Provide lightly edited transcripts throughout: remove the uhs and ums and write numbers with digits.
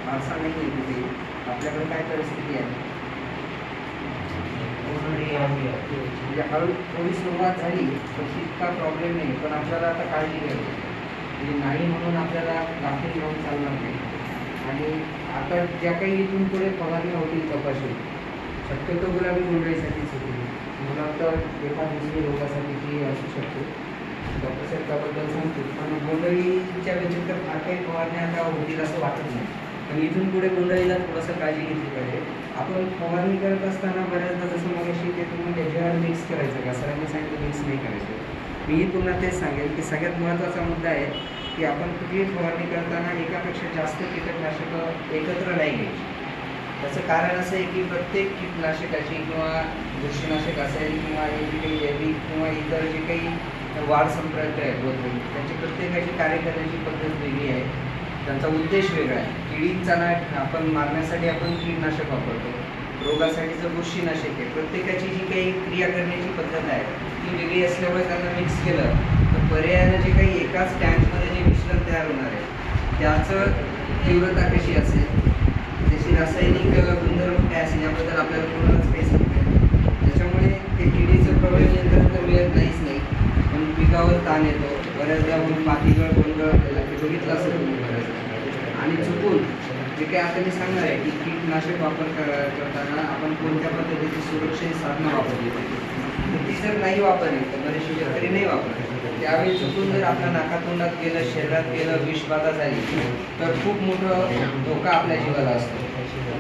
फारसा नाही आहे तिथे. आपल्याकडे काय परिस्थिती आहे? म्हणजे हळू थोडी सुरुवात झाली तर इतका प्रॉब्लेम नाही, पण आपल्याला आता काळजी घ्यावी. म्हणजे नाही म्हणून आपल्याला गाफील राहून चालणार नाही. आणि आता ज्या काही इथून पुढे फवारण्या होतील कपाशी, शक्यतो गुलाबी बोंडअळीसाठीच होतील. मला वाटतं एका दुसरी रोगासाठीची असू शकते. डॉक्टर साहेब त्याबद्दल सांगतो, पण बोंडअळीच्या व्यतिरिक्त फार काही फवारण्या आता होतील असं वाटत नाही. पण इथून पुढे बोंडअळीला थोडंसं काळजी घेतली पाहिजे. आपण फवारणी करत असताना बऱ्याचदा जसं मगाशी ते तुम्ही त्याच्यावर मिक्स करायचं का, सरांनी सांगितलं मिक्स नाही करायचं. मी पुन्हा तेच सांगेल की सगळ्यात महत्त्वाचा मुद्दा आहे की आपण कुठलीही फवारणी करताना एकापेक्षा जास्त कीटकनाशकं एकत्र नाही घ्यायची. त्याचं कारण असं आहे की प्रत्येक कीटकनाशकाची किंवा बुरशीनाशक असेल किंवा जे काही जैविक किंवा इतर जे काही वाढ संप्रदाय आहेत होते, त्यांची प्रत्येकाची कार्य करण्याची पद्धत वेगळी आहे. त्यांचा उद्देश वेगळा आहे. किडींचा आपण मारण्यासाठी आपण कीटनाशक वापरतो, रोगासाठीचं बुरशीनाशक आहे. प्रत्येकाची जी काही क्रिया करण्याची पद्धत आहे ती वेगळी असल्यामुळे त्यांना मिक्स केलं तर पर्यायानं जे काही एकाच टँकमध्ये जे मिश्रण तयार होणार आहे त्याचं तीव्रता कशी असेल, त्याची रासायनिक गुणधर्म काय असेल याबद्दल आपल्याला पूर्णच काही सांगते. त्याच्यामुळे ते किडीचं प्रबळ नियंत्रण तर मिळत नाहीच नाही, पण पिकावर ताण येतो. बऱ्याचदा मातीगळ गोंधळ ते बघितलं असेल तुम्ही बऱ्याचदा. आणि चुकून जे काही आता मी सांगणार आहे की कीटनाशक वापर करताना आपण कोणत्या पद्धतीची सुरक्षित साधनं वापरली पाहिजे. ती जर नाही वापरली तर बरेचसे शेतकरी नाही वापरले, त्यावेळी चुकून जर आपल्या नाकातोंडात गेलं, शरीरात गेलं, विषबाधा झाली तर खूप मोठं धोका आपल्या जीवाला असतो.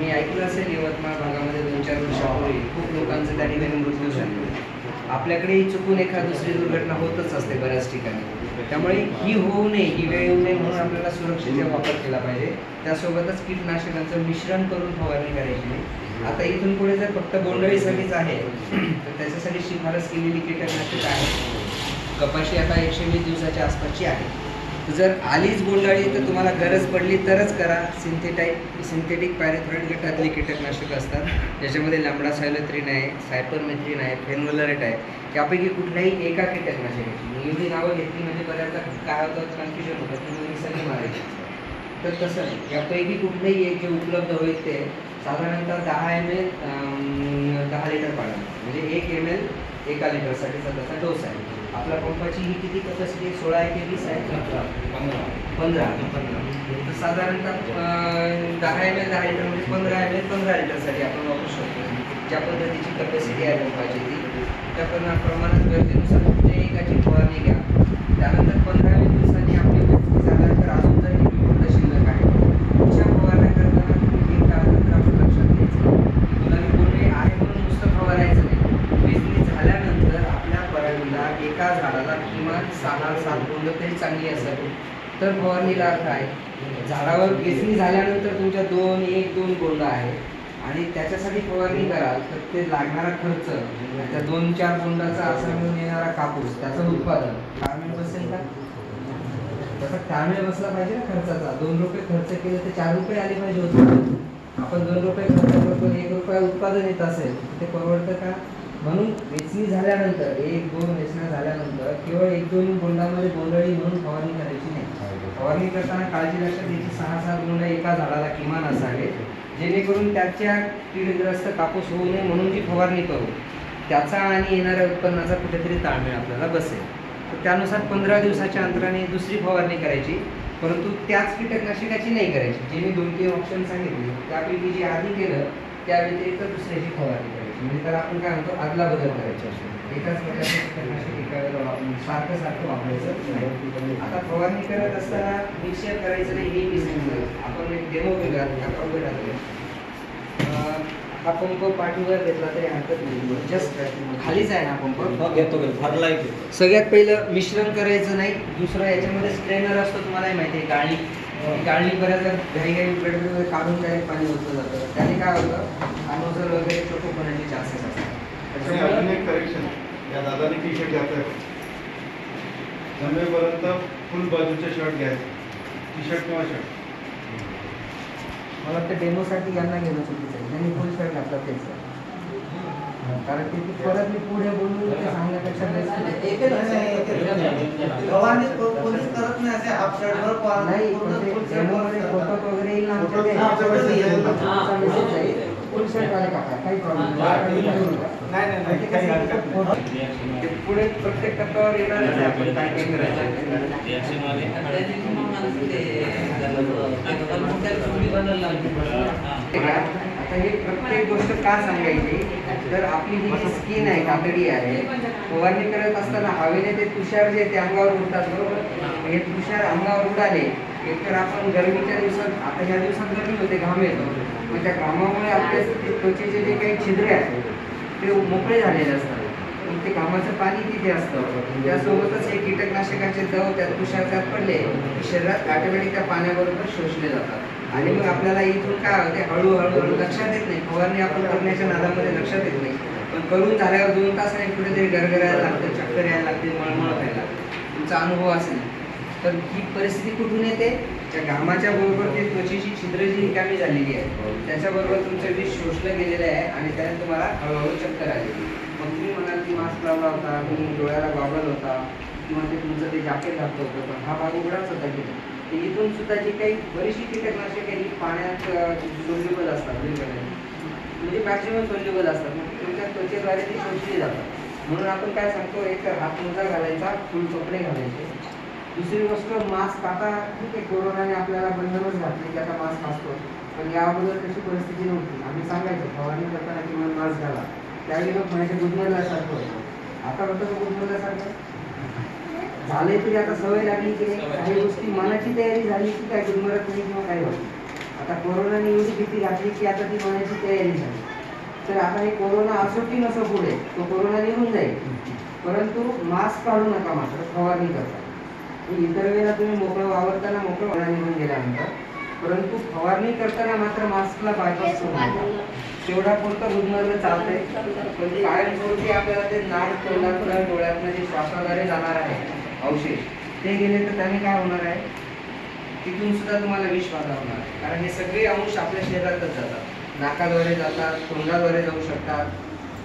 मी ऐकलं असेल यवतमाळ भागामध्ये 2-4 वर्षापूर्वी खूप लोकांचं त्या ठिकाणी मृत्यू झाले. आपल्याकडेही चुकून एखाद दुसरी दुर्घटना होतच असते बऱ्याच ठिकाणी. त्यामुळे ही होऊ नये, ही वेळ येऊ नये म्हणून आपल्याला सुरक्षेचा वापर केला पाहिजे. त्यासोबतच कीटकनाशकांचं मिश्रण करून फवारणी करायची नाही. आता इथून पुढे जर फक्त बोंडअळीसाठीच आहे तर त्याच्यासाठी शिफारस केलेली कीटकनाशक आहे. कपाशी आता 120 दिवसाच्या आसपासची आहे. जर आलीच बोंडअळी तर तुम्हाला गरज पडली तरच करा. सिंथेटिक पॅरेथ्रॉइड गटातले कीटकनाशक असतात, ज्याच्यामध्ये लॅम्बडासायलोथ्रिन आहे, सायपरमेथ्रिन आहे, फेनोलरेट आहे. यापैकी कुठल्याही एका कीटकनाशकाची मी एवढी नावं घेतली म्हणजे बऱ्याचदा काय होतं, कन्फ्युजन होतं की मी सगळी मारायची. तर तसं नाही, यापैकी कुठलेही एक जे उपलब्ध होईल ते साधारणतः 10 ml 10 लिटर पाण्यात, म्हणजे 1 ml 1 लिटरसाठीचा त्याचा डोस आहे. आपल्या पंपाची ही किती कपॅसिटी 16 आहे की 20 आहे? 15. तर साधारणतः 10 ml 10 लिटर म्हणजे 15 ml 15 लिटरसाठी आपण वापरू शकतो. ज्या पद्धतीची कपॅसिटी आहे पंपाची ती त्या प्रमाणात गरजेनुसार कुठल्याही एकाची फवारणी घ्या. त्यानंतर 15 दिवसांनी आपली व्यक्ती झाल्यानंतर अजून जर ही विपुल शिल्लक आहे पुढच्या फवारण्या करताना तुम्ही एक त्यानंतर आपण लक्षात घ्यायचं की गुलाबी बोंडअळी आहे म्हणून नुसतं फवारायचं नाही. वेचणी झाल्यानंतर आपल्या पराठीला एका झाडाला किमान 6-7 बोंड तरी चांगली असावी तर फवारणीला अर्थ आहे. झाडावर वेचणी झाल्यानंतर तुमच्या 1-2 बोंड आहे आणि त्याच्यासाठी फवारणी कराल तर ते लागणारा खर्च, त्या 2-4 बोंडाचा असा मिळून येणारा कापूस, त्याचं उत्पादन ताळमेळ बसेल का? त्याचा ताळमेळ बसला पाहिजे ना खर्चाचा. 2 रुपये खर्च केले तर 4 रुपये आले पाहिजे उत्पादन. आपण 2 रुपये खर्च करतो, 1 रुपया उत्पादन येत असेल ते परवडतं का? म्हणून वेचणी झाल्यानंतर 1-2 वेचण्या झाल्यानंतर केवळ 1-2 बोंडामध्ये बोंडअळी म्हणून फवारणी करायची नाही. फवारणी करताना काळजी लक्षात घ्यायची 6-7 बोंड एका झाडाला किमान असावे, जेणेकरून त्याच्या कीडग्रस्त कापूस होऊ नये म्हणून जी फवारणी करू त्याचा आणि येणाऱ्या उत्पन्नाचा कुठेतरी ताळमेळ आपल्याला बसेल. तर त्यानुसार 15 दिवसाच्या अंतराने दुसरी फवारणी करायची, परंतु त्याच कीटकनाशकाची नाही करायची. जे मी 2-3 ऑप्शन सांगितले त्यापैकी जे आधी केलं त्या व्यतिरिक्त दुसऱ्याची फवारणी करायची. म्हणजे त्याला आपण काय म्हणतो आदला बदल करायची असतो. एकाच प्रकारचे कीटकनाशक एका वेळेला सारखं वापरायचं नाही. आता फवारणी करत असताना मिक्सर करायचं नाही हे मी सांगितलं. आपण एक डेमो केला त्या पंपात. हा पंप पाठीवर घेतला तरी हरकत नाही, जस्ट खालीच आहे ना पंप घेतो भरला. सगळ्यात पहिलं मिश्रण करायचं नाही. दुसरं याच्यामध्ये स्ट्रेनर असतो, तुम्हाला माहिती आहे, गाळणी बऱ्याच घाई पेडमध्ये काढून काही पाणी ओतलं जातं. त्याने काय होतं अनोझल वगैरे चोखो होण्याचे चान्सेस असतात. त्याच्यामुळे करेक्शन या दादाने टी शर्ट घ्यायचं जमेपर्यंत फुल बाजूचे शर्ट घ्यायचे, टी शर्ट किंवा शर्ट. मला वाटतं डेमोसाठी यांना घेणं चुकीचं आहे. त्यांनी फुल शर्ट घातला तेच कारण की परत मी पुढे बोलून ते सांगण्यापेक्षा best गव्हाणे पोलीस करत नाही असे हाफ शर्टवर नाही मध्ये फोटो वगैरे येईल ना आमच्या मेसेज जाईल फुल शर्ट वाले काका काही प्रॉब्लेम नाही पुढे प्रत्येक टप्प्यावर येणारच आहे आपण काय काय करायचं आता हे प्रत्येक गोष्ट का सांगायची तर आपली ही जी स्किन आहे कातडी आहे फवारणी करत असताना हवेने ते तुषार जे ते अंगावर उडतात बरोबर हे तुषार अंगावर उडाले एकतर आपण गरमीच्या दिवसात आता ह्या दिवसात गरमी होते घाम येतो मग त्या घामामुळे आपल्या त्वचेचे जे काही छिद्रे आहेत ते मोकळे झालेले असतात मग ते घामाचं पाणी तिथे असतं त्यासोबतच हे कीटकनाशकाचे दव त्या तुषारात पडले की शरीरात ऑटोमॅटिक त्या पाण्याबरोबर शोषले जातात आणि मग आपल्याला इथून काय होते हळूहळू लक्षात येत नाही फवारणी आपण करण्याच्या नादामध्ये लक्षात येत नाही पण करून झाल्यावर 2 तासाने कुठेतरी गरगरायला लागतं चक्कर यायला लागते मळमळ व्हायला तुमचा अनुभव असेल तर ही परिस्थिती कुठून येते त्या घामाच्या बरोबर ते त्वचेची छिद्र जी रिकामी झालेली आहे त्याच्याबरोबर तुमचं विष शोषलं गेलेलं आहे आणि त्याने तुम्हाला हळूहळू चक्कर आली मग तुम्ही म्हणाल की मास्क लावला होता मी डोळ्याला गॉगल होता किंवा ते तुमचं ते जॅकेट घातलं होतं पण हा भाग उघडाच होता की इथून सुद्धा जी काही बरीचशी कीटकनाशके ही पाण्यात सोल्युबल असतात म्हणजे मॅक्सिमम सोल्युबल असतात मग तुमच्या त्वचेद्वारे ती शोषली जातात म्हणून आपण काय सांगतो एक हातमोजा घालायचा फुल कपडे घालायचे दुसरी गोष्ट मास्क आता ठीक आहे कोरोनाने आपल्याला बंधनच घातली की आता मास्क असतो पण या अगोदर तशी परिस्थिती नव्हती आम्ही सांगायचो फवारणी करताना किंवा मास्क घाला त्यावेळी लोक म्हणायचे गुदमरल्यासारखं होतं आता होतं का गुदमरल्यासारखं झाले तरी आता सवय लागली की काही गोष्टी मनाची तयारी झाली की काय गुदमरत नाही किंवा काय होतं आता कोरोनाने एवढी भीती घातली की आता ती मनाची तयारी झाली तर आता हे कोरोना असो की नसो पुढे तो कोरोना निघून जाईल परंतु मास्क काढू नका मात्र फवारणी करता इतर वेळेला तुम्ही मोकळं वावरताना मोकळं निघून गेल्यानंतर परंतु फवारणी करताना मात्र मास्कला बायपास करू नका तेवढा पुरतं गुदमरलं चालतंय पण कायमस्वरूपी आपल्याला ते नाक तोंडातून डोळ्यातनं जे श्वासाद्वारे जाणार आहे अवशेष ते गेले तर त्याने काय होणार आहे तिथून सुद्धा तुम्हाला विष बाधा होणार आहे कारण हे सगळे अंश आपल्या शरीरातच जातात नाकाद्वारे जातात तोंडाद्वारे जाऊ शकतात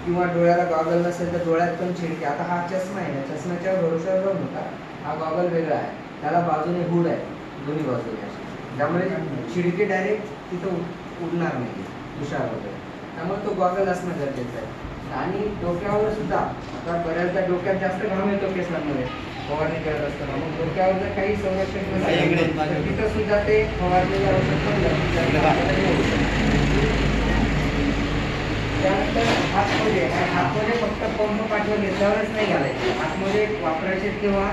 किंवा डोळ्याला गॉगल नसेल तर डोळ्यात पण छिडके आता हा चष्मा आहे या चष्म्याच्या भरोश्यावर जाऊन होता हा गॉगल वेगळा आहे त्याला बाजूने हुड आहे दोन्ही बाजूने त्यामुळे छिडके डायरेक्ट तिथं उडणार नाही तुषार वगैरे त्यामुळे तो गॉगल असणं गरजेचं आहे आणि डोक्यावर सुद्धा आता बऱ्याचदा डोक्यात जास्त घाम येतो केसांमध्ये फवारणी करत असताना मग डोक्यावर जर काही संरक्षण नसेल तर तिथं सुद्धा ते फवारणीला औषध पण त्यानंतर हातमध्ये फक्त पंप पाठवून घेतल्यावरच नाही घालायचे हातमध्ये वापरायचे तेव्हा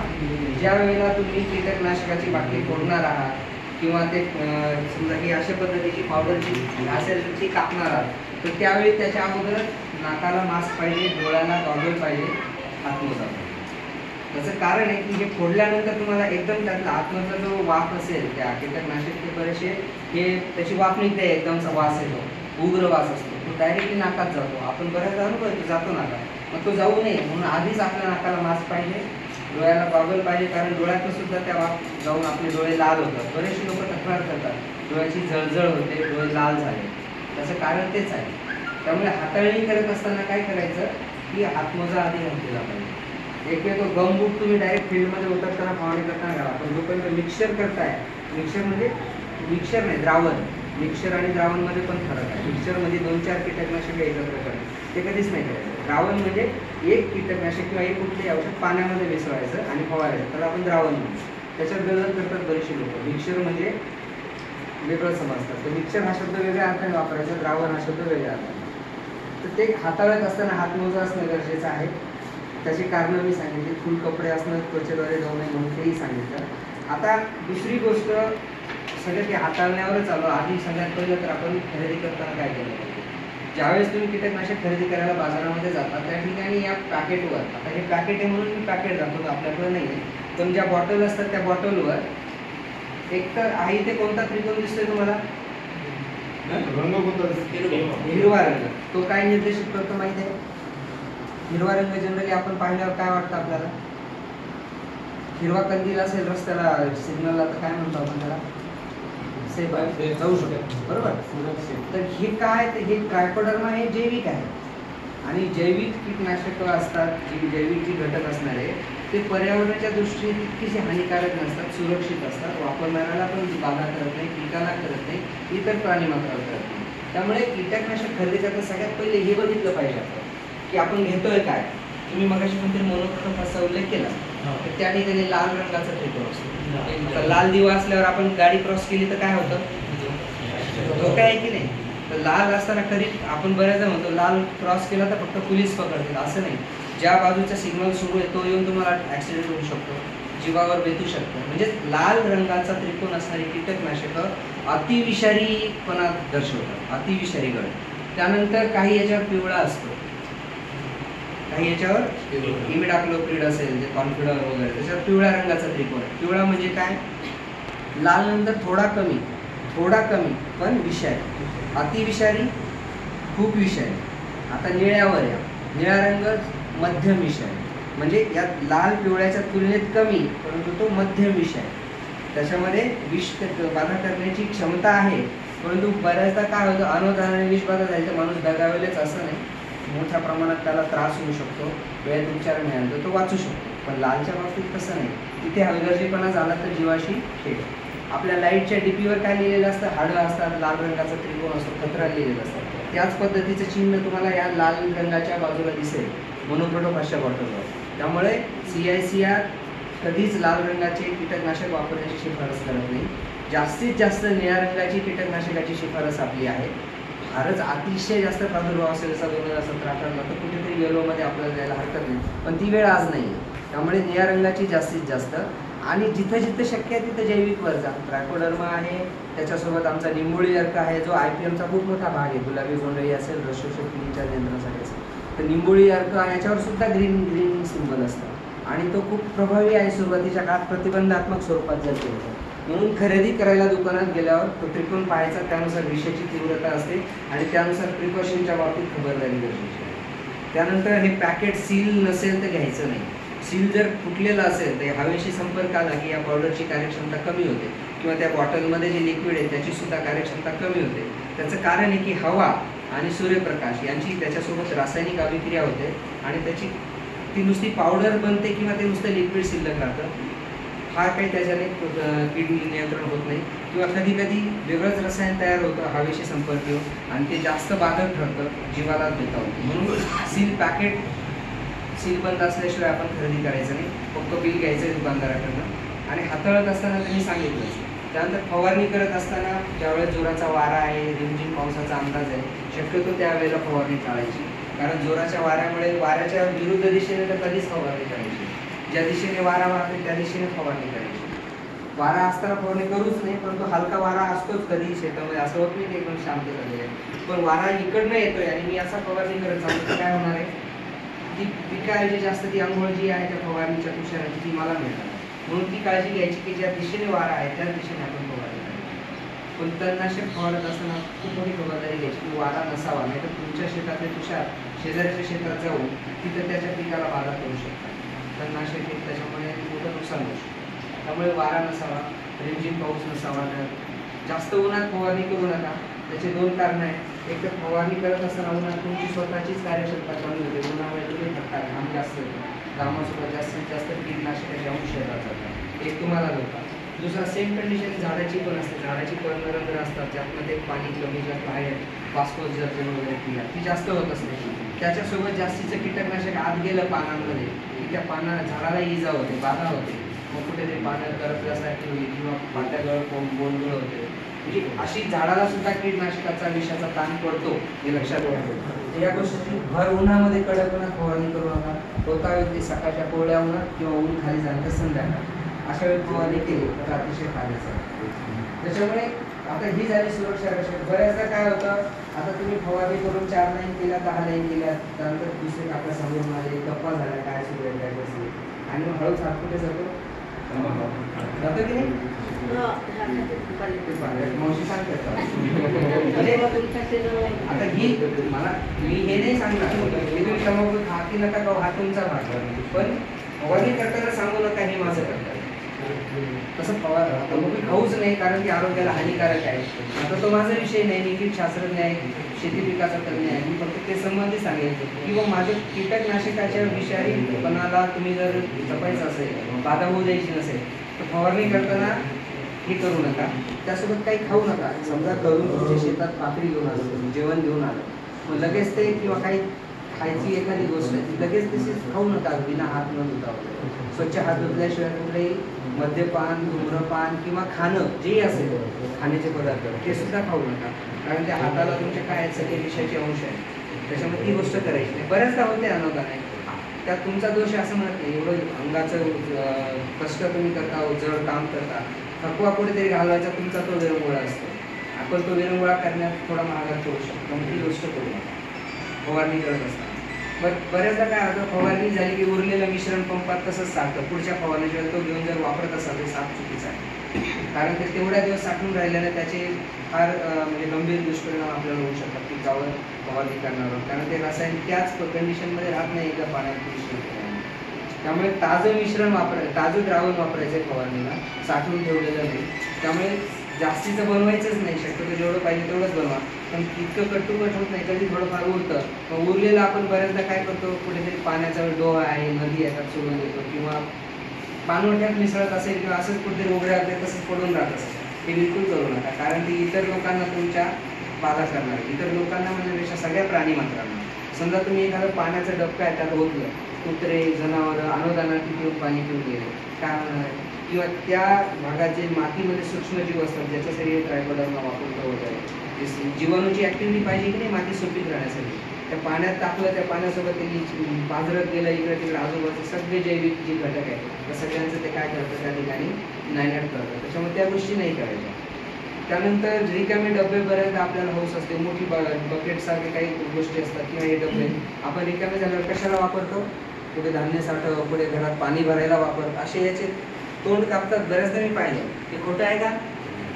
ज्या वेळेला तुम्ही कीटकनाशकाची बाटली फोडणार आहात किंवा ते समजा की अशा पद्धतीची पावडरची असेल ती कापणार आहात तर त्यावेळी त्याच्या अगोदरच नाकाला मास्क पाहिजे डोळ्याला गॉगल पाहिजे हातमोजा त्याचं कारण आहे की हे फोडल्यानंतर तुम्हाला एकदम त्यातला आतमधला जो वाफ असेल त्या कीटकनाशक बरेचसे हे त्याची वाफ निघते एकदमचा वास येतो उग्र वास असतो तो डायरेक्टली नाकात जातो आपण बऱ्याचदा अनुभवतो जातो नाका मग तो जाऊ नये म्हणून आधीच आपल्या नाकाला मास्क पाहिजे डोळ्याला गॉगल पाहिजे कारण डोळ्यातून सुद्धा त्या वाफ जाऊन आपले डोळे लाल होतात बरेचसे लोक तक्रार करतात डोळ्याची जळजळ होते डोळे लाल झाले त्याचं कारण तेच आहे त्यामुळे हाताळणी करत असताना काय करायचं की हातमोजा आधी घातलेला पाहिजे एक वेळ तो गम बूट तुम्ही डायरेक्ट फील्डमध्ये उतरताना फवारणी करताना घाला पण जोपर्यंत मिक्सर करताय मिक्सर म्हणजे मिक्सर नाही द्रावण मिक्सर आणि द्रावणमध्ये पण फरक आहे मिक्सरमध्ये 2-4 कीटकनाशके एकत्र करणे ते कधीच नाही करायचं द्रावण म्हणजे एक कीटकनाशक किंवा एक कुठलेही औषध पाण्यामध्ये मिसळायचं आणि फवारायचं तर आपण द्रावण म्हणतो त्याच्यात गलत करतात बरेचसे लोक मिक्सर म्हणजे वेगळं समजतात तर मिक्सर हा शब्द वेगळ्या अर्थाने वापरायचा द्रावण हा शब्द वेगळ्या अर्थाने तर ते हाताळत असताना हातमोजा असणं गरजेचं आहे त्याची कारणं मी सांगितली फुल कपडे असणं त्वचेद्वारे जाऊ नये म्हणून तेही सांगितलं आता दुसरी गोष्ट सगळं ते हाताळण्यावरच आलो आधी सगळ्यात पहिलं तर आपण खरेदी करताना काय केलं पाहिजे ज्यावेळेस तुम्ही कीटकनाशक खरेदी करायला बाजारामध्ये जाता त्या ठिकाणी या पॅकेटवर आता हे पॅकेट आहे म्हणून मी पॅकेट दाखवतो आपल्याकडे नाही आहे पण ज्या बॉटल असतात त्या बॉटलवर एक तर आहे ते कोणता त्रिकोण दिसतोय तुम्हाला हिरवा रंग तो काय निर्देशित करतो माहिती आहे हिरवा रंग जनरली आपण पाहिल्यावर काय वाटतं आपल्याला हिरवा कंदील असेल रस्त्याला सिग्नलला तर काय म्हणतो आपण त्याला सेफ जाऊ शकतो बरोबर तर हे काय हे ट्रायकोडर्मा हे जैविक आहे आणि जैविक कीटनाशकं असतात, जैविक जी घटक असणार आहे ते पर्यावरणाच्या दृष्टीने तितकीशी हानिकारक नसतात, सुरक्षित असतात, वापरणाऱ्याला पण बाधा करत नाही, कीटाला करत नाही, इतर प्राणीमात्राला करत नाही. त्यामुळे कीटकनाशक खरेदी करताना सगळ्यात पहिले हे बघितलं पाहिजे आपण की आपण घेतोय काय. तुम्ही मगाशी कोणतरी मोनोक्रोटोफासचा उल्लेख केला, तर त्या ठिकाणी लाल रंगाचा ट्रिगर असतो. आता लाल दिवा असल्यावर आपण गाडी क्रॉस केली तर काय होतं, धोका आहे की नाही. तर लाल असताना कधी आपण बऱ्याचदा म्हणतो लाल क्रॉस केला तर फक्त पोलीस पकडतील, असं नाही. ज्या बाजूचा सिग्नल सुरू आहे तो येऊन तुम्हाला ॲक्सिडेंट होऊ शकतो, जीवावर बेतू शकतो. म्हणजे लाल रंगाचा त्रिकोण असणारी कीटकनाशकं अतिविषारीपणा दर्शवतात, अतिविषारी गण. त्यानंतर काही याच्यावर पिवळा असतो, काही याच्यावर इमिडाक्लोप्रिड असेल, जे कॉन्फिडर वगैरे, त्याच्यावर पिवळ्या रंगाचा त्रिकोण आहे. पिवळा म्हणजे काय, लाल नंतर थोडा कमी पण विषारी, अतिविषारी, खूप विषारी. आता निळ्यावर या, निळा रंग मध्यम विषारी, म्हणजे यात लाल पिवळ्याच्या तुलनेत कमी परंतु तो मध्यम विषारी. त्याच्यामध्ये विष बाधा करण्याची क्षमता आहे, परंतु बऱ्याचदा काय होतं, अनवधानाने विषबाधा झाली तर माणूस दगावेलच असं नाही, मोठ्या प्रमाणात त्याला त्रास होऊ शकतो, वेळेत उपचार मिळाला तर तो वाचू शकतो. पण लालच्या बाबतीत तसं नाही, तिथे हलगर्जीपणा झाला तर जीवाशी खेळ. आपल्या लाईटच्या डीपीवर काय लिहिलेलं असतं, हाडं असतात, लाल रंगाचा त्रिकोण असतो, खतरा लिहिलेलं असतं. त्याच पद्धतीचं चिन्ह तुम्हाला या लाल रंगाच्या बाजूला दिसेल मोनोक्रोटोफासच्या बॉटलवर. त्यामुळे CICR कधीच लाल रंगाचे कीटकनाशक वापरण्याची शिफारस करत नाही. जास्तीत जास्त निळ्या रंगाची कीटकनाशकाची शिफारस आपली आहे. फारच अतिशय जास्त प्रादुर्भाव असेल जसा 2017-18 तर कुठेतरी येलोमध्ये आपल्याला जायला हरकत नाही, पण ती वेळ आज नाही आहे. त्यामुळे निळ्या रंगाची जास्तीत जास्त, आणि जिथं जिथं शक्य आहे तिथं जैविक वरचा ट्रायकोडर्मा आहे, त्याच्यासोबत आमचा निंबोळी अर्क आहे जो IPMचा खूप मोठा भाग आहे. गुलाबी गोंधळी असेल, रसशोषणीच्या नियंत्रणासाठी असेल तर निंबोळी अर्क याच्यावर सुद्धा ग्रीन सिंबल असतं आणि तो खूप प्रभावी आहे. सुरुवातीच्या काळात प्रतिबंधात्मक स्वरूपात जर केलं म्हणून खरेदी करायला दुकानात गेल्यावर तो त्रिकोण पाहायचा, त्यानुसार विषयाची तीव्रता असते आणि त्यानुसार प्रिकॉशनच्या बाबतीत खबरदारी गरजेची आहे. त्यानंतर हे पॅकेट सील नसेल तर घ्यायचं नाही. सील जर फुटलेलं असेल तर हवेशी संपर्क आला की या पावडरची कार्यक्षमता कमी होते किंवा त्या बॉटलमध्ये जे लिक्विड आहे त्याची सुद्धा कार्यक्षमता कमी होते. त्याचं कारण आहे की हवा आणि सूर्यप्रकाश यांची त्याच्यासोबत रासायनिक अभिक्रिया होते आणि त्याची ती नुसती पावडर बनते किंवा ते नुसतं लिक्विड शिल्लक राहतं. हा काही त्याच्याने कीड नियंत्रण होत नाही किंवा कधी कधी वेगळंच रसायन तयार होतं हवेशी संपर्क येऊन आणि ते जास्त बाधक ठरतं, जीवाला धोका होतो. म्हणून सील पॅकेट सील बंद असल्याशिवाय आपण खरेदी करायचं नाही. फक्त बिल घ्यायचं आहे दुकानदाराकडनं आणि हाताळत असताना त्यांनी सांगितलं. त्यानंतर फवारणी करत असताना ज्यावेळेस जोराचा वारा आहे, रिमझिम पावसाचा अंदाज आहे, शक्यतो त्यावेळेला फवारणी टाळायची. कारण जोराच्या वाऱ्यामुळे वाऱ्याच्या विरुद्ध दिशेने तर कधीच फवारणी करायची. ज्या दिशेने वारा वाहते त्या दिशेने फवारणी करायची. वारा असताना फवारणी करूच नाही, परंतु हलका वारा असतोच कधी शेतामध्ये, असं होत नाही एकदम शांत झालेलं आहे. पण वारा इकडनं येतोय आणि मी असा फवारणी करत चालतो तर काय होणार आहे, ती पिकाऐवजी जास्त ती अंघोळ जी आहे त्या फवारणीच्या तुषाराची ती मला मिळणार. म्हणून ती काळजी घ्यायची की ज्या दिशेने वारा आहे त्याच दिशेने आपण फवारणी करायची. पण तणनाशक फवारत असताना खूप मोठी खबरदारी घ्यायची की वारा नसावा, नाही तर तुमच्या शेतातले तुषार शेजाऱ्याच्या शेतात जाऊन तिथं त्याच्या पिकाला बाधा करू शकतात. तणनाशक हे त्याच्यामुळे मोठं नुकसान होऊ शकतं. त्यामुळे वारा नसावा, रिमझिम पाऊस नसावा, जास्त उन्हात फवारणी करू नका. त्याचे दोन कारण आहेत. एक तर फवारणी करत असताना उन्हात तुमची स्वतःचीच कार्यक्षमता कमी होते, उन्हामुळे तुम्ही थकता, घाम जास्त येतो, घामासोबत जास्तीत जास्त कीटनाशकाचे अंश शरीरात जातात, एक तुम्हाला धोका. दुसरा सेम कंडिशन झाडाची पण असते. झाडाची पर्णरंध्र असतात ज्यामध्ये पाणी कमी जर बाहेर पासपोज जर वगैरे पिला ती जास्त होत असते. त्याच्यासोबत जास्तीचं कीटकनाशक आत गेलं पानांमध्ये की त्या झाडाला इजा होते, बाधा होते, मग कुठेतरी पानं करपल्यासारखी होईल किंवा पात्यागळ बोंडगळ होते. म्हणजे अशी झाडाला सुद्धा कीटनाशकाचा विषाचा ताण पडतो, हे लक्षात ठेवा. या गोष्टीची भर उन्हामध्ये कडक उन्हात फवारणी करू नका. होता व्यक्ती सकाळच्या कोवळ्या उन्हात किंवा ऊन खाली झालं संध्याकाळ अशा वेळी फवारणी केली तर अतिशय फायद्याचं आहे. त्याच्यामुळे आता ही झाली सुरक्षा रक्षक. बऱ्याचदा काय होतं, आता तुम्ही फवारणी करून 4 लाईन केल्या, 10 लाईन केल्या, त्यानंतर दुसरे काका समोरून आले, गप्पा झाल्या, काय सुरू आहे काय कसं, आणि मग हळूच हात कुठे जातो जातो की नाही, मावशी सांगतात. आता ही मला मी हे नाही सांगणार की तुम्ही तंबाखू खाती नका का, हा तुमचा भाग, पण फवारणी करताना सांगू नका हे माझं कर्तव्य. तसं तंबाखू खाऊच नाही, कारण की आरोग्याला हानिकारक आहे. आता तो माझा विषय नाही, मी कीट शास्त्रज्ञ आहे, शेती पिकाचा तज्ञ आहे. मी फक्त ते संबंधी सांगेल की मग माझं कीटकनाशकाच्या विषारीपणाला तुम्ही जर जपायचं असेल, बाधा होऊ द्यायची नसेल, तर फवारणी करताना हे करू नका. त्यासोबत काही खाऊ नका. समजा करून तुमच्या शेतात पाकळी घेऊन आलो, जेवण घेऊन आलं, मग लगेच ते किंवा काही खायची एखादी गोष्ट लगेच तशीच खाऊ नका बिना हात न धुता वगैरे. स्वच्छ हात धुतल्याशिवाय कुठलेही मद्यपान, धूम्रपान किंवा खाणं जेही असेल खाण्याचे पदार्थ ते सुद्धा खाऊ नका, कारण त्या हाताला तुमच्या काय सगळे विषयाचे अंश आहे, त्याच्यामुळे ती गोष्ट करायची नाही. बऱ्याचदा होते अनावधाने, त्यात तुमचा दोष आहे असं म्हणत नाही. एवढं अंगाचं कष्ट तुम्ही करता, जड काम करता, थकवा कुठेतरी घालवायचा तुमचा तो विरंगुळा असतो. आपण तो विरंगुळा करण्यात थोडा महागात पडू शकतो, मग ती गोष्ट करू नका फवारणी करत असताना. बऱ्याचदा काय होतं, फवारणी झाली की उरलेलं मिश्रण पंपात तसंच साठतं. पुढच्या फवारणीशिवाय तो घेऊन जर वापरत असाल तर साफ चुकीचा आहे, कारण ते तेवढ्या दिवस साठून राहिल्याने त्याचे फार म्हणजे गंभीर दुष्परिणाम आपल्याला होऊ शकतात पिकावर फवारणी करण्यावर, कारण ते रसायन त्याच कंडिशनमध्ये राहत नाही एकदा पाण्यात मिश्रण केल्याने. त्यामुळे ताजं मिश्रण ताजं द्रावण वापरायचं आहे फवारणीला, साठवून ठेवलेलं नाही. त्यामुळे जास्तीचं बनवायचंच नाही, शक्यतो जेवढं पाहिजे तेवढंच बनवा, पण इतकं कटुकट होत नाही. कधी थोडंफार उरतं, मग उरलेलं आपण बऱ्याचदा काय करतो, कुठेतरी पाण्याचा डोह आहे, नदी आहे, त्यात सोडून देतो, किंवा पाणवठ्यात मिसळत असेल किंवा असंच कुठेतरी उघड्या तसंच पडून राहत असेल. हे बिलकुल करू नका, कारण ती इतर लोकांना तुमच्या बाधा करणार. इतर लोकांना म्हणजे सगळ्या प्राणी मात्रांना. समजा तुम्ही एखादं पाण्याचं डबका आहे त्यात ओतलं, कुत्रे, जनावरं अनावधानाने पिऊन पाणी पिऊन गेले, काय होणार आहे? किंवा त्या भागाचे मातीमध्ये सूक्ष्मजीव असतात ज्याच्यासाठी ट्रायकोडर्मा वापरतो वगैरे, जीवाणूची ऍक्टिव्हिटी पाहिजे की नाही माती सुपीक राहण्यासाठी. त्या पाण्यात टाकलं, त्या पाण्यासोबत त्यांनी पाझरत गेलं, इकडे तिकडे आजूबाजूचे सगळे जैविक जे घटक आहेत त्या सगळ्यांचं ते काय करतं त्या ठिकाणी नायनाट करतं. त्याच्यामुळे त्या गोष्टी नाही करायच्या. त्यानंतर रिकामे डबे बऱ्याच आपल्याला हौस असते, मोठी बकेट सारखे काही गोष्टी असतात किंवा हे डबे आपण रिकामे झाल्यावर कशाला वापरतो, कुठे धान्य साठव, पुढे घरात पाणी भरायला वापर, असे याचे तोंड कापतात. बऱ्याचदा मी पाहिलं, ते खोटं आहे का?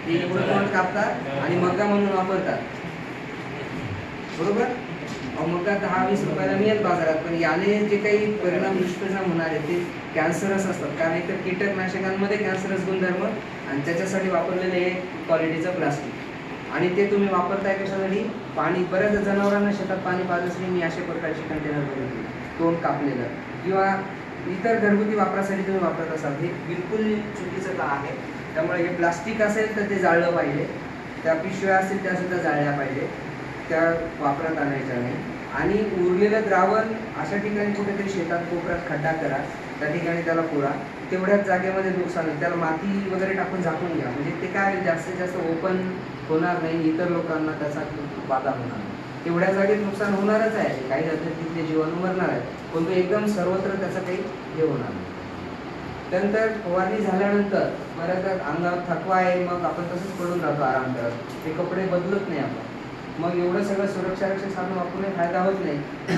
ते एवढं तोंड कापतात आणि मका म्हणून वापरतात, बरोबर? मका 10-20 रुपयाला मिळेल बाजारात, पण याने जे काही परिणाम दुष्परिणाम होणार आहेत ते कॅन्सरस असतात, कारण एकतर कीटकनाशकांमध्ये कॅन्सरस गुणधर्म आणि त्याच्यासाठी वापरलेलं हे क्वालिटीचं प्लास्टिक, आणि ते तुम्ही वापरताय कशासाठी? पाणी. बऱ्याच जनावरांना शेतात पाणी पाजण्यासाठी मी अशा प्रकारचे कंटेनर बघितले, तोंड कापलेलं, किंवा इतर घरगुती वापरासाठी तुम्ही वापरत असाल, हे बिलकुल चुकीचं का आहे. त्यामुळे हे प्लास्टिक असेल तर ते जाळलं पाहिजे, त्या पिशव्या असतील त्या सुद्धा जाळल्या पाहिजे, त्या वापरात आणायच्या नाही. आणि उरलेलं द्रावण अशा ठिकाणी कुठेतरी शेतात कोपऱ्यात खड्डा करा, त्या ठिकाणी त्याला पुरा, तेवढ्याच जागेमध्ये नुकसान होईल. त्याला माती वगैरे टाकून झाकून घ्या, म्हणजे ते काय जास्तीत जास्त ओपन होणार नाही, इतर लोकांना त्याचा बाधा होणार नाही. तेवढ्या जागेत नुकसान होणारच आहे, काही जास्त तिथले जीवाणू मरणार आहे, पण तो एकदम सर्वत्र त्याचा काही हे होणार नाही. त्यानंतर फवारणी झाल्यानंतर बऱ्याचदा अंगावर थकवा आहे, मग आपण तसंच पडून राहतो आराम करत, ते कपडे बदलत नाही आपण. मग एवढं सगळं सुरक्षारक्षक साधन वापरून फायदा होत नाही.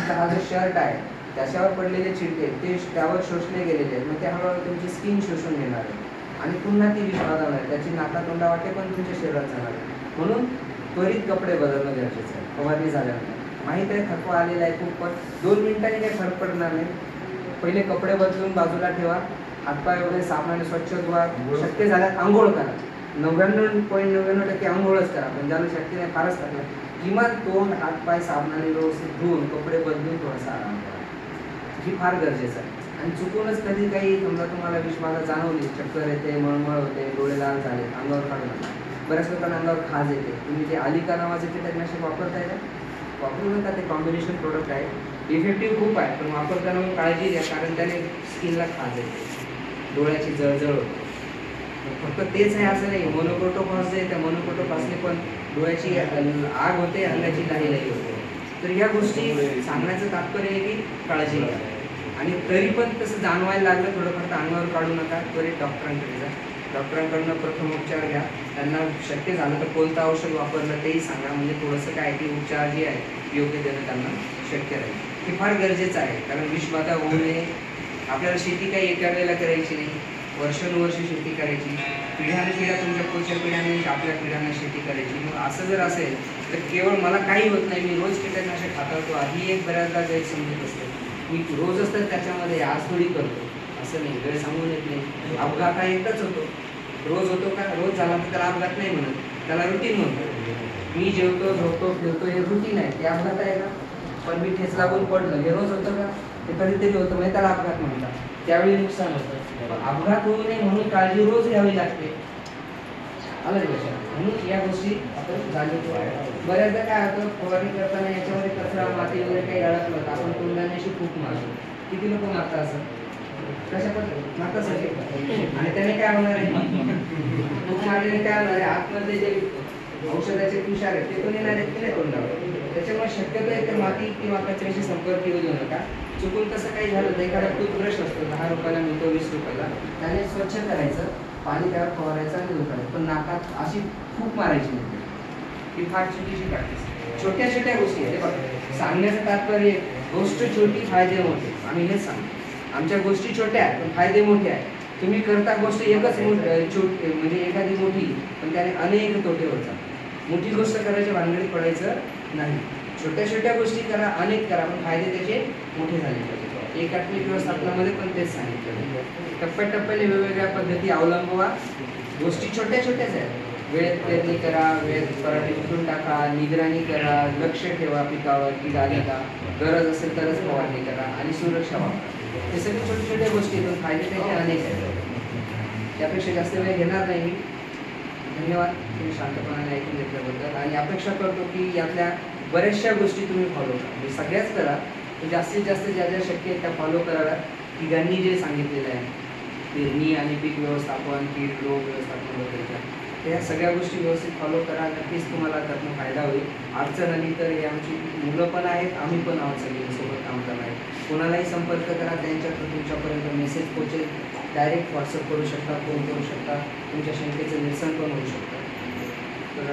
हा जो शर्ट आहे त्याच्यावर पडलेले चिडके ते त्यावर शोषले गेलेले आहेत, मग ते हळूहळू तुमची स्किन शोषून घेणार आहे आणि पुन्हा ती विषबाधा आहे, त्याची नाकातोंडा वाटे पण तुमच्या शरीरात जाणार आहे. म्हणून त्वरित कपडे बदलणं गरजेचं आहे फवारणी झाल्यानंतर. माहीत आहे थकवा आलेला आहे खूप, पण 2 मिनिटांनी काही फरक पडणार नाही. पहिले कपडे बदलून बाजूला ठेवा, हातपाय वगैरे साबणाने स्वच्छ धुवा, शक्य झाल्यास आंघोळ करा. 99.99% आंघोळच करा, पण ज्याला शक्य नाही फारच टाकलं, किमान तोंड हातपाय साबणाने व्यवस्थित धुवून कपडे बदलून थोडासा आराम करा, ही फार गरजेचं आहे. आणि चुकूनच कधी काही समजा तुम्हाला विषबाधा जाणवली, चक्कर येते, मळमळ होते, डोळे लाल झाले, अंगावर काढू नका. बऱ्याच लोकांना अंगावर खाज येते, तुम्ही ते आलिका नावाचे कीटकनाशक वापरताय का? वापरू नका, ते कॉम्बिनेशन प्रोडक्ट आहे, इफेक्टिव्ह खूप आहे, पण वापरताना मग काळजी घ्या, कारण त्याने स्किनला खाज येते, डोळ्याची जळजळ होते. फक्त तेच आहे असं नाही, मोनोक्रोटोफॉस जे आहे त्या मोनोक्रोटोफॉसने पण डोळ्याची आग होते, अंगाची लाही होते. तर ह्या गोष्टी सांगण्याचं तात्पर्य आहे की काळजी घ्या. आणि तरी पण तसं जाणवायला लागलं थोडंफार तर अंगावर काढू नका, त्वरित डॉक्टरांकडे जा, डॉक्टरांकडनं प्रथमोपचार घ्या. त्यांना शक्य झालं तर कोणतं औषध वापरलं तेही सांगा, म्हणजे थोडंसं काय की उपचार जे आहे योग्य देणं त्यांना शक्य राहील. हे फार गरजेचं आहे, कारण विषबाधा होऊ नये. आपल्याला शेती काही एका वेळेला करायची नाही, वर्षानुवर्ष शेती करायची, पिढ्यानपिढ्या तुमच्या पुढच्या पिढ्याने आपल्या पिढ्यांना शेती करायची. मग असं जर असेल तर केवळ मला काही होत नाही, मी रोज कीटकनाशक हाताळतो, ही एक बऱ्याचदा गैरसमजूत असते. मी रोज असतं त्याच्यामध्ये आज थोडी करतो असं असं नाही, वेळ सांगून येत नाही. अपघात हा एकदाच होतो, रोज होतो का? रोज झाला तर त्याला अपघात नाही म्हणत, त्याला रुटीन म्हणतो. मी जेवतो, झोपतो, फिरतो हे रुटीन आहे, ते अपघात आहे का? पण मी ठेच लागून पडलं हे रोज होतं का? ते कधीतरी होतं, म्हणजे त्याला अपघात म्हणतात, त्यावेळी नुकसान होतं. पण अपघात होऊ नये म्हणून काळजी रोज घ्यावी लागते. आलं लक्षात? म्हणून या गोष्टी आपण जाणीव बऱ्याचदा काय होतं, फवारणी करताना याच्यामध्ये कचरा माती वगैरे काही अडकलं तर आपण तोंडाने अशी फूक मारतो. किती लोक मारतात असं? कशा पद्धतीने मारतात आणि त्याने काय होणार आहे? फूक मारल्याने काय होणार आहे? आतमध्ये जे औषधाचे तुषार आहेत ते पण येणार आहेत की नाही तोंडावर. त्याच्यामुळे शक्यतो एकतर माती किंवा कचऱ्याशी संपर्क येऊ देऊ नका. चुकून तसं काही झालं तर एखादा टूथब्रश असतो 10 रुपयाला मिळतो, 20 रुपयाला, त्याने स्वच्छ करायचं, पाणी त्यावर फवारायचं आणि धुवायचं. पण नाकात अशी फूक मारायची नाही, ही फार चुकीची प्रॅक्टिस. छोट्या छोट्या गोष्टी आहेत. बघा, सांगण्याचं तात्पर्य गोष्ट छोटी फायदे मोठे. आम्ही हेच सांगतो, आमच्या गोष्टी छोट्या आहेत पण फायदे मोठे आहेत. तुम्ही करता गोष्ट एकच छोटी म्हणजे एखादी मोठी, पण त्याने अनेक तोटे होतात. मोठी गोष्ट करायच्या भानगडीत पडायचं नाही. छोट्या छोट्या गोष्टी करा, अनेक करा, पण फायदे त्याचे मोठे झाले पाहिजे. एकात्मिक व्यवस्थापनामध्ये पण तेच सांगितलं. टप्प्याटप्प्याने वेगवेगळ्या पद्धती अवलंबवा. गोष्टी छोट्या छोट्याच आहेत. वेळेत पेरणी करा, वेळेत पराठी उठून टाका, निगराणी करा, लक्ष ठेवा पिकावर की आली का, गरज असेल तरच फवारणी करा आणि सुरक्षा वापरा. हे सगळे छोट्या छोट्या गोष्टी पण फायदे त्याचे अनेक आहेत. त्यापेक्षा जास्त वेळ घेणार नाही मी. धन्यवाद तुम्ही शांतपणाने ऐकून घेतल्याबद्दल, आणि अपेक्षा करतो की यातल्या बऱ्याचशा गोष्टी तुम्ही फॉलो करा. सगळ्याच करा, जास्तीत जास्त ज्या ज्या शक्य आहेत त्या फॉलो कराव्या. तिघांनी जे सांगितलेलं आहे, पेरणी आणि पीक व्यवस्थापन, कीड रोग व्यवस्थापन वगैरे, या सगळ्या गोष्टी व्यवस्थित फॉलो करा. नक्कीच तुम्हाला त्यातून फायदा होईल. अडचण आली तर हे आमची मुलं पण आहेत, आम्ही पण आहोत, सगळ्यांसोबत काम करणार आहे. कोणालाही संपर्क करा, त्यांच्याकडून तुमच्यापर्यंत मेसेज पोहोचेल. डायरेक्ट व्हॉट्सअप करू शकता, फोन करू शकता, तुमच्या शंकेचं निरसन पण होऊ शकतं. तर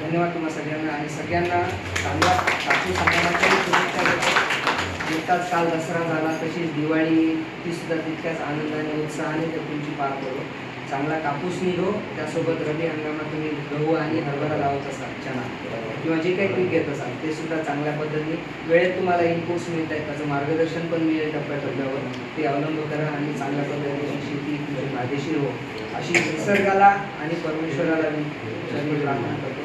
धन्यवाद तुम्हा सगळ्यांना, आणि सगळ्यांना चांगला कापूस हंगामाच्याही शुभेच्छा देतो. नुकताच काल दसरा झाला, तशीच दिवाळी ती सुद्धा तितक्याच आनंदाने उत्साहाने तर तुमची पार पडो. चांगला कापूस निघो. त्यासोबत रब्बी हंगामात तुम्ही गहू आणि हरभरा लावत असाल, चणा किंवा जे काही पीक घेत असाल ते सुद्धा चांगल्या पद्धतीने वेळेत तुम्हाला इनपुट्स मिळत आहेत, त्याचं मार्गदर्शन पण मिळेल टप्प्याटप्प्यावर. ते अवलंब करा आणि चांगल्या पद्धतीने शेती तुमची फायदेशीर हो, अशी निसर्गाला आणि परमेश्वराला मी प्रार्थना करतो.